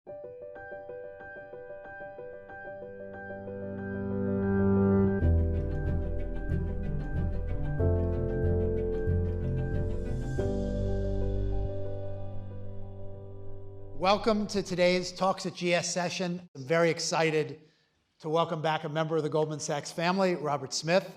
Welcome to today's Talks at GS session. I'm very excited to welcome back a member of the Goldman Sachs family, Robert Smith.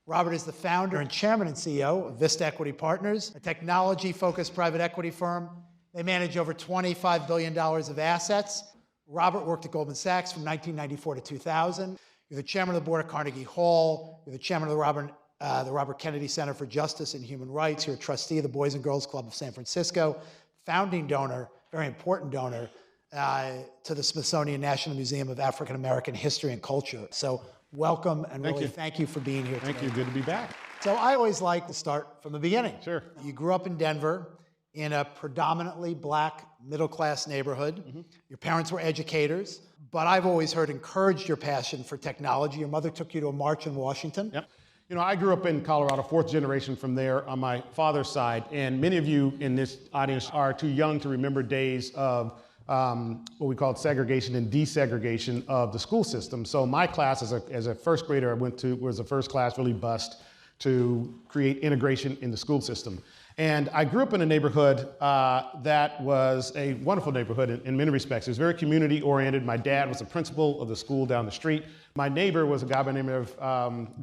Robert is the founder and chairman and CEO of Vista Equity Partners, a technology-focused private equity firm. They manage over $25 billion of assets. Robert worked at Goldman Sachs from 1994 to 2000. You're the chairman of the board of Carnegie Hall. You're the chairman of the Robert Kennedy Center for Justice and Human Rights. You're a trustee of the Boys and Girls Club of San Francisco, founding donor, very important donor, to the Smithsonian National Museum of African American History and Culture. So welcome, and really thank you for being here today. Thank you, good to be back. So I always like to start from the beginning. Sure. You grew up in Denver in a predominantly black middle-class neighborhood. Mm-hmm. Your parents were educators, but I've always heard encouraged your passion for technology. Your mother took you to a march in Washington. Yep. You know, I grew up in Colorado, fourth generation from there on my father's side, and many of you in this audience are too young to remember days of what we called segregation and desegregation of the school system. So my class as a first grader I went to was the first class really bust to create integration in the school system. And I grew up in a neighborhood that was a wonderful neighborhood in many respects. It was very community oriented. My dad was the principal of the school down the street. My neighbor was a guy by the name of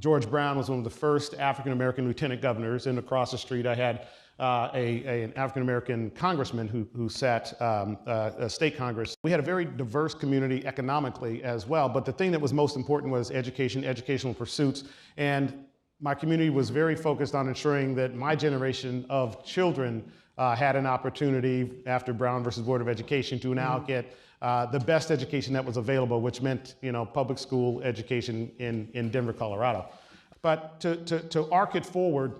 George Brown, was one of the first African American lieutenant governors. And across the street I had an African American congressman who sat state Congress. We had a very diverse community economically as well, but the thing that was most important was education, educational pursuits, and my community was very focused on ensuring that my generation of children had an opportunity after Brown versus Board of Education to now get the best education that was available, which meant, you know, public school education in Denver, Colorado. But to arc it forward,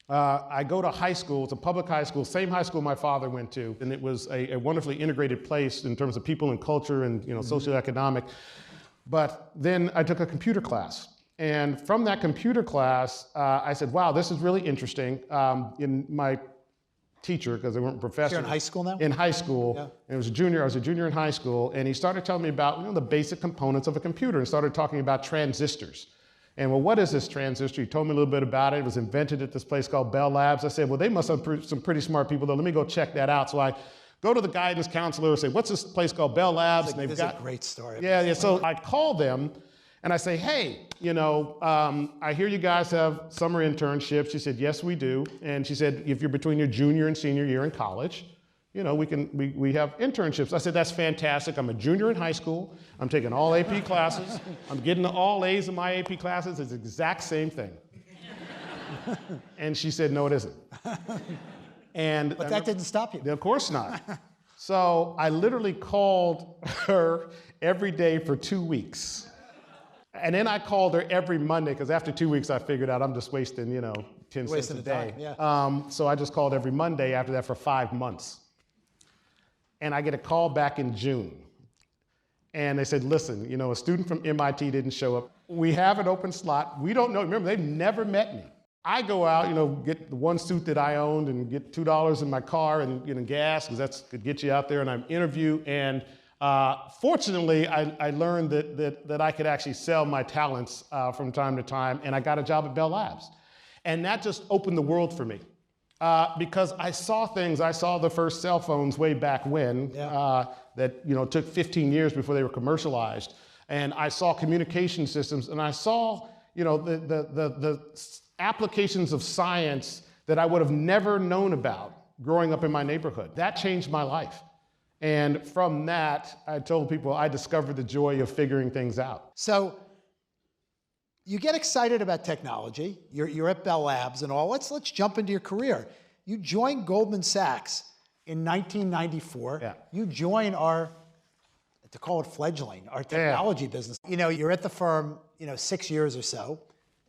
I go to high school. It's a public high school, same high school my father went to, and it was a wonderfully integrated place in terms of people and culture and, you know, socioeconomic. But then I took a computer class. And from that computer class, I said, wow, this is really interesting. In my teacher, because they weren't professors. You're in high school now? In high school. Yeah. And I was a junior in high school, and he started telling me about, you know, the basic components of a computer and started talking about transistors. And well, what is this transistor? He told me a little bit about it. It was invented at this place called Bell Labs. I said, well, they must have some pretty smart people though. Let me go check that out. So I go to the guidance counselor and say, what's this place called Bell Labs? Like, and this is a great story. Yeah. So I call them and I say, hey, you know, I hear you guys have summer internships. She said, yes, we do. And she said, if you're between your junior and senior year in college, you know, we have internships. I said, that's fantastic. I'm a junior in high school. I'm taking all AP classes. I'm getting the all A's in my AP classes. It's the exact same thing. And she said, no, it isn't. But that didn't stop you. Of course not. So I literally called her every day for 2 weeks. And then I called her every Monday, because after 2 weeks I figured out I'm just wasting, you know, 10 cents a day. Time, yeah. So I just called every Monday after that for 5 months. And I get a call back in June. And they said, listen, you know, a student from MIT didn't show up. We have an open slot. We don't know. Remember, they've never met me. I go out, you know, get the one suit that I owned and get $2 in my car and, you know, gas, because that's could get you out there. And I interview. And fortunately, I learned that I could actually sell my talents from time to time. And I got a job at Bell Labs. And that just opened the world for me. Because I saw things. I saw the first cell phones way back when that, you know, took 15 years before they were commercialized. And I saw communication systems, and I saw, you know, the applications of science that I would have never known about growing up in my neighborhood. That changed my life. And from that, I told people I discovered the joy of figuring things out. So you get excited about technology. You're at Bell Labs and all. Let's jump into your career. You joined Goldman Sachs in 1994. Yeah. You join our, to call it fledgling, our technology business. You know, you're at the firm, you know, 6 years or so.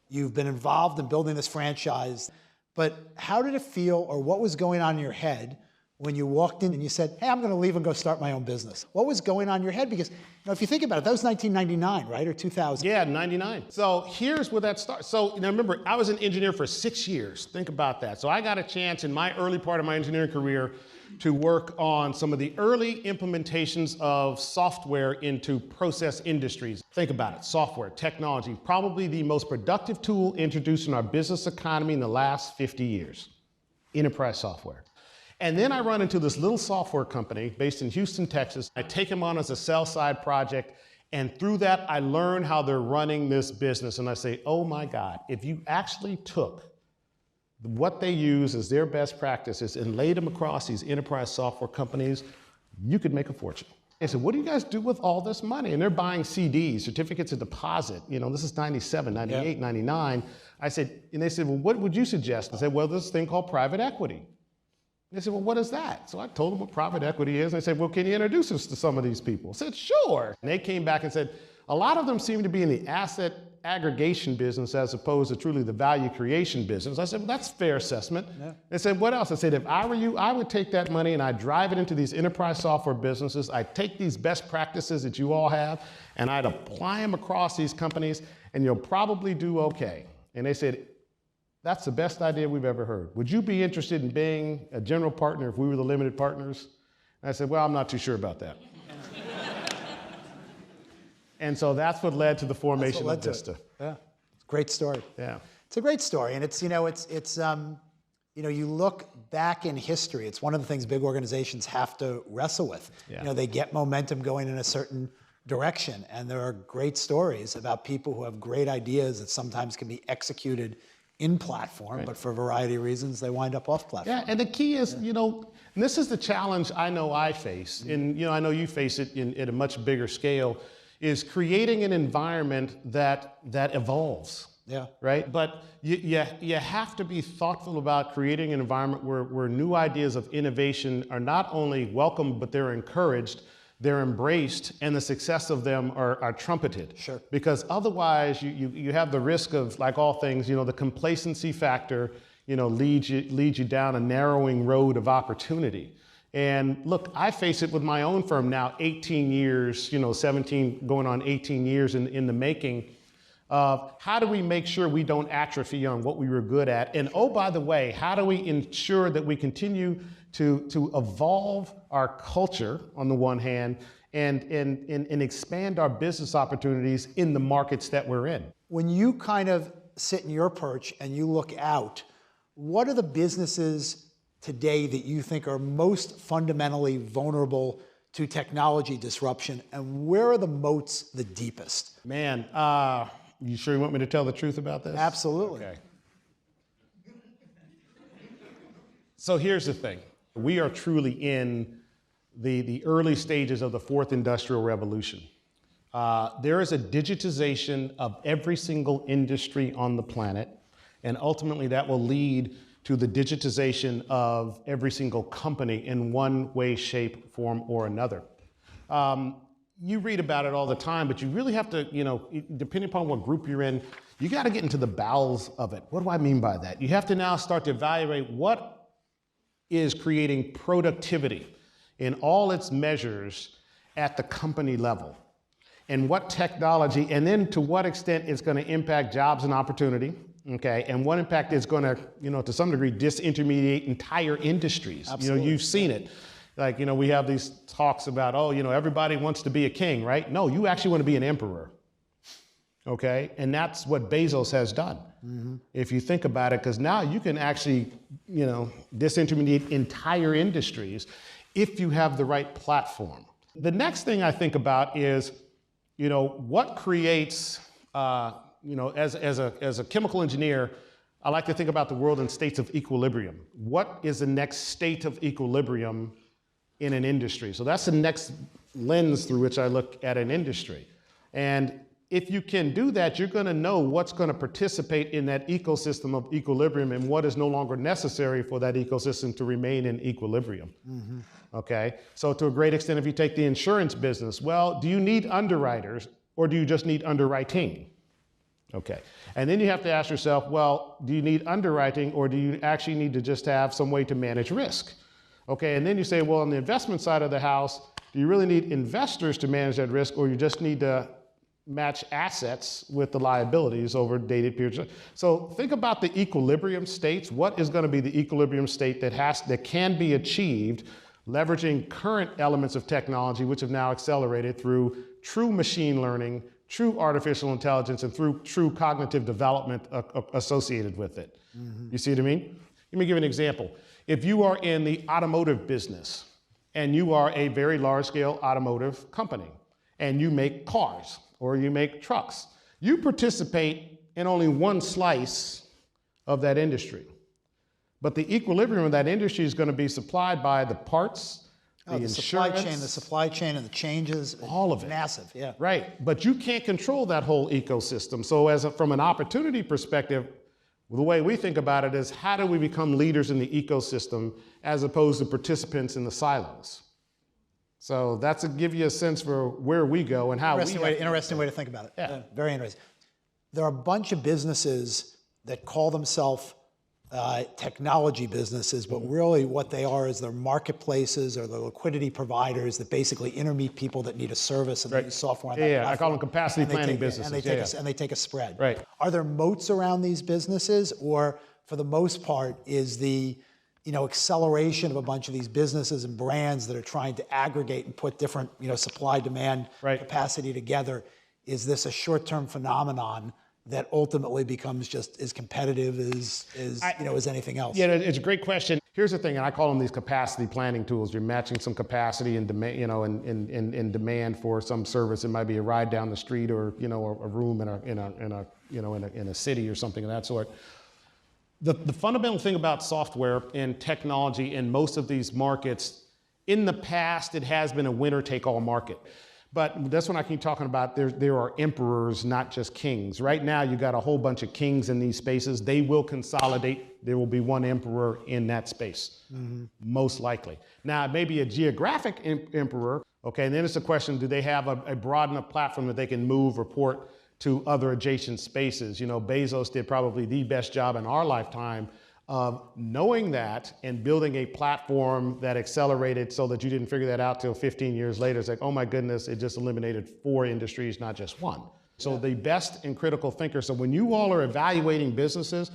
You've been involved in building this franchise. But how did it feel, or what was going on in your head when you walked in and you said, hey, I'm going to leave and go start my own business? What was going on in your head? Because, you know, if you think about it, that was 1999, right, or 2000? Yeah, 99. So here's where that starts. So now remember, I was an engineer for 6 years. Think about that. So I got a chance in my early part of my engineering career to work on some of the early implementations of software into process industries. Think about it, software, technology, probably the most productive tool introduced in our business economy in the last 50 years, enterprise software. And then I run into this little software company based in Houston, Texas. I take them on as a sell-side project, and through that, I learn how they're running this business. And I say, oh my God, if you actually took what they use as their best practices and laid them across these enterprise software companies, you could make a fortune. I said, what do you guys do with all this money? And they're buying CDs, certificates of deposit. You know, this is 97, 98, 99. I said, and they said, well, what would you suggest? I said, well, there's this thing called private equity. They said, well, what is that? So I told them what private equity is. And they said, well, can you introduce us to some of these people? I said, sure. And they came back and said, a lot of them seem to be in the asset aggregation business as opposed to truly the value creation business. I said, well, that's a fair assessment. Yeah. They said, what else? I said, if I were you, I would take that money and I'd drive it into these enterprise software businesses. I'd take these best practices that you all have and I'd apply them across these companies and you'll probably do okay. And they said, that's the best idea we've ever heard. Would you be interested in being a general partner if we were the limited partners? And I said, well, I'm not too sure about that. And so that's what led to the formation of Vista. Yeah, it's a great story. Yeah, it's a great story, and it's you look back in history. It's one of the things big organizations have to wrestle with. Yeah. You know, they get momentum going in a certain direction, and there are great stories about people who have great ideas that sometimes can be executed in platform, right, but for a variety of reasons, they wind up off platform. Yeah, and the key is, you know, and this is the challenge I know I face, and you know, I know you face it at a much bigger scale, is creating an environment that evolves. Yeah. Right? But you have to be thoughtful about creating an environment where new ideas of innovation are not only welcomed, but they're encouraged, they're embraced, and the success of them are trumpeted. Sure. Because otherwise you have the risk of, like all things, you know, the complacency factor, you know, leads you down a narrowing road of opportunity. And look, I face it with my own firm now, 18 years, you know, 17 going on 18 years in the making. How do we make sure we don't atrophy on what we were good at? And oh, by the way, how do we ensure that we continue to evolve our culture on the one hand and expand our business opportunities in the markets that we're in? When you kind of sit in your perch and you look out, what are the businesses today that you think are most fundamentally vulnerable to technology disruption, and where are the moats the deepest? Man, you sure you want me to tell the truth about this? Absolutely. Okay. So here's the thing. We are truly in the early stages of the fourth industrial revolution. There is a digitization of every single industry on the planet, and ultimately that will lead to the digitization of every single company in one way, shape, form, or another. You read about it all the time, but you really have to, you know, depending upon what group you're in, you got to get into the bowels of it. What do I mean by that? You have to now start to evaluate what is creating productivity in all its measures at the company level, and what technology, and then to what extent it's going to impact jobs and opportunity. Okay, and what impact is going to, you know, to some degree, disintermediate entire industries. Absolutely. You know, you've seen it. Like, you know, we have these talks about, oh, you know, everybody wants to be a king, right? No, you actually want to be an emperor. Okay, and that's what Bezos has done. Mm-hmm. If you think about it, because now you can actually, you know, disintermediate entire industries if you have the right platform. The next thing I think about is, you know, what creates, you know, as a chemical engineer, I like to think about the world in states of equilibrium. What is the next state of equilibrium in an industry? So that's the next lens through which I look at an industry. And if you can do that, you're going to know what's going to participate in that ecosystem of equilibrium and what is no longer necessary for that ecosystem to remain in equilibrium. Mm-hmm. Okay? So to a great extent, if you take the insurance business, well, do you need underwriters or do you just need underwriting? Okay, and then you have to ask yourself, well, do you need underwriting or do you actually need to just have some way to manage risk? Okay, and then you say, well, on the investment side of the house, do you really need investors to manage that risk or you just need to match assets with the liabilities over dated periods. So think about the equilibrium states. What is going to be the equilibrium state that can be achieved leveraging current elements of technology, which have now accelerated through true machine learning, true artificial intelligence, and through true cognitive development associated with it. You see what I mean? Let me give you an example. If you are in the automotive business and you are a very large-scale automotive company and you make cars or you make trucks, you participate in only one slice of that industry. But the equilibrium of that industry is going to be supplied by the parts, the insurance, the supply chain and the changes. All of it. Massive, yeah. Right, but you can't control that whole ecosystem. So from an opportunity perspective, the way we think about it is how do we become leaders in the ecosystem as opposed to participants in the silos? So that's to give you a sense for where we go and how Interesting way to think about it. Yeah. Very interesting. There are a bunch of businesses that call themselves technology businesses, but really what they are is they're marketplaces or the liquidity providers that basically intermeet people that need a service and they use software on that Yeah, platform. I call them capacity planning businesses. And they take a spread. Right. Are there moats around these businesses, or for the most part is the acceleration of a bunch of these businesses and brands that are trying to aggregate and put different supply demand capacity together, is this a short-term phenomenon that ultimately becomes just as competitive as anything else? Yeah, it's a great question. Here's the thing, and I call them these capacity planning tools. You're matching some capacity and demand, in demand for some service. It might be a ride down the street, or a room in a city or something of that sort. The fundamental thing about software and technology in most of these markets, in the past, it has been a winner-take-all market. But that's what I keep talking about. There are emperors, not just kings. Right now, you got a whole bunch of kings in these spaces. They will consolidate. There will be one emperor in that space, most likely. Now, it may be a geographic emperor, okay, and then it's a question, do they have a broad enough platform that they can move, report to other adjacent spaces? Bezos did probably the best job in our lifetime of knowing that and building a platform that accelerated so that you didn't figure that out till 15 years later. It's like, oh my goodness, it just eliminated 4 industries, not just one. So the best and critical thinkers. So when you all are evaluating businesses,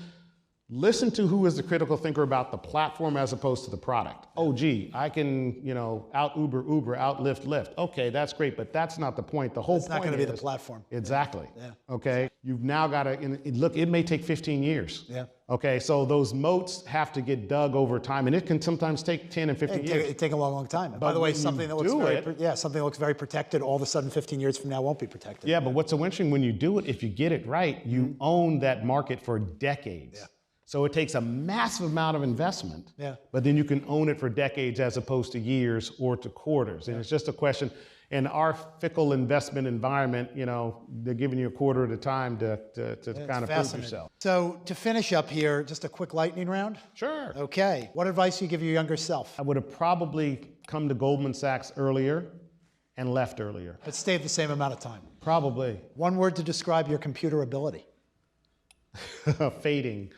listen to who is the critical thinker about the platform as opposed to the product. Oh, gee, I can, out Uber, out Lyft. Okay, that's great, but that's not the point. The whole point is... It's not going to be the platform. Exactly. Yeah. Okay? You've now got to... Look, it may take 15 years. Yeah. Okay, so those moats have to get dug over time, and it can sometimes take 10 and 15 years. It take a long time. And by the way, something that looks very protected, all of a sudden 15 years from now won't be protected. Yeah, but what's so interesting, when you do it, if you get it right, you own that market for decades. Yeah. So it takes a massive amount of investment, but then you can own it for decades as opposed to years or to quarters. And it's just a question, in our fickle investment environment, they're giving you a quarter at a time to kind of prove yourself. So to finish up here, just a quick lightning round? Sure. Okay. What advice do you give your younger self? I would have probably come to Goldman Sachs earlier and left earlier. But stayed the same amount of time? Probably. One word to describe your computer ability? Fading.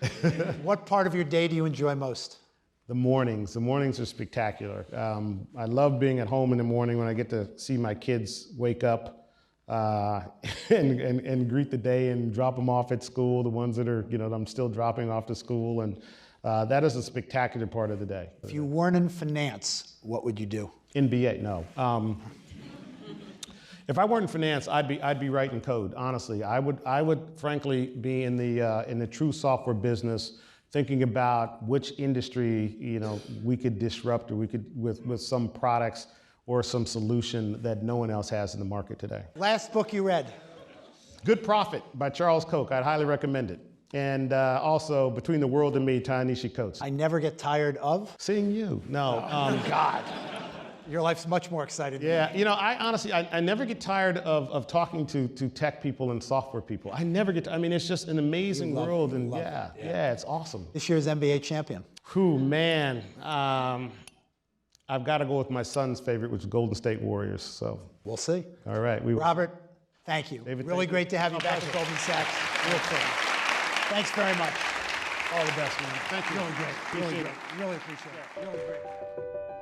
What part of your day do you enjoy most? The mornings. The mornings are spectacular. I love being at home in the morning when I get to see my kids wake up and greet the day and drop them off at school, the ones that are, I'm still dropping off to school. And that is a spectacular part of the day. If you weren't in finance, what would you do? NBA, no. If I weren't in finance, I'd be writing code. Honestly, I would frankly be in the true software business, thinking about which industry we could disrupt, or we could with some products or some solution that no one else has in the market today. Last book you read? Good Prophet by Charles Koch. I'd highly recommend it. And also Between the World and Me, Ta-Nehisi Coates. I never get tired of seeing you. No. God. Your life's much more exciting. Yeah, I honestly, I never get tired of talking to tech people and software people. I never get, it's just an amazing world, and yeah, it's awesome. This year's NBA champion. Whew, man. I've got to go with my son's favorite, which is Golden State Warriors, so. We'll see. All right. Robert, thank you. David, really great to have you back at Goldman Sachs. Real pleasure. Thanks very much. All the best, man. Thank you. Really great. Really appreciate it. Really great.